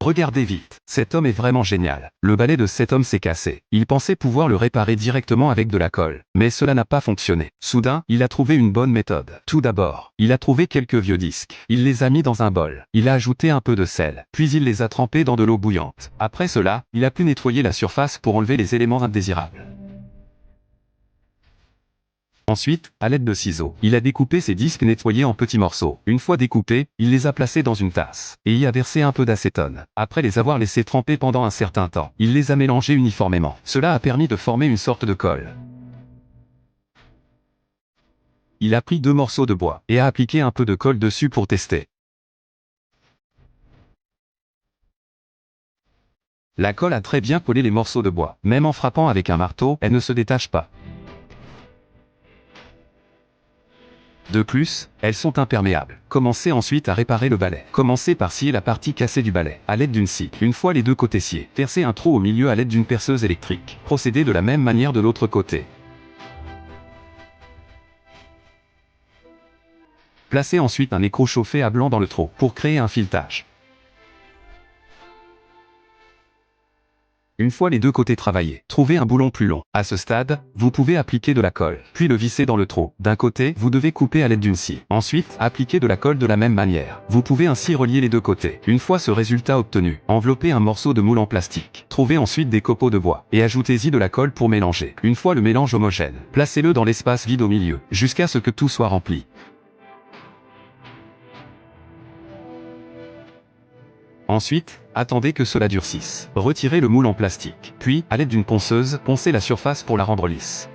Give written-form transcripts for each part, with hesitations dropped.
Regardez vite, cet homme est vraiment génial. Le balai de cet homme s'est cassé. Il pensait pouvoir le réparer directement avec de la colle. Mais cela n'a pas fonctionné. Soudain, il a trouvé une bonne méthode. Tout d'abord, il a trouvé quelques vieux disques. Il les a mis dans un bol. Il a ajouté un peu de sel. Puis il les a trempés dans de l'eau bouillante. Après cela, il a pu nettoyer la surface pour enlever les éléments indésirables. Ensuite, à l'aide de ciseaux, il a découpé ces disques nettoyés en petits morceaux. Une fois découpés, il les a placés dans une tasse, et y a versé un peu d'acétone. Après les avoir laissés tremper pendant un certain temps, il les a mélangés uniformément. Cela a permis de former une sorte de colle. Il a pris 2 morceaux de bois, et a appliqué un peu de colle dessus pour tester. La colle a très bien collé les morceaux de bois. Même en frappant avec un marteau, elle ne se détache pas. De plus, elles sont imperméables. Commencez ensuite à réparer le balai. Commencez par scier la partie cassée du balai, à l'aide d'une scie. Une fois les deux côtés sciés, percez un trou au milieu à l'aide d'une perceuse électrique. Procédez de la même manière de l'autre côté. Placez ensuite un écrou chauffé à blanc dans le trou, pour créer un filetage. Une fois les deux côtés travaillés, trouvez un boulon plus long. À ce stade, vous pouvez appliquer de la colle, puis le visser dans le trou. D'un côté, vous devez couper à l'aide d'une scie. Ensuite, appliquez de la colle de la même manière. Vous pouvez ainsi relier les deux côtés. Une fois ce résultat obtenu, enveloppez un morceau de moule en plastique. Trouvez ensuite des copeaux de bois, et ajoutez-y de la colle pour mélanger. Une fois le mélange homogène, placez-le dans l'espace vide au milieu, jusqu'à ce que tout soit rempli. Ensuite, attendez que cela durcisse. Retirez le moule en plastique. Puis, à l'aide d'une ponceuse, poncez la surface pour la rendre lisse.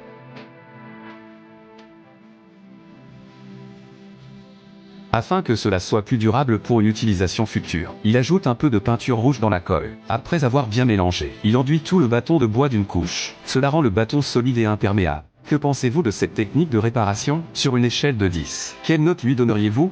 Afin que cela soit plus durable pour une utilisation future, il ajoute un peu de peinture rouge dans la colle. Après avoir bien mélangé, il enduit tout le bâton de bois d'une couche. Cela rend le bâton solide et imperméable. Que pensez-vous de cette technique de réparation? Sur une échelle de 10, quelle note lui donneriez-vous?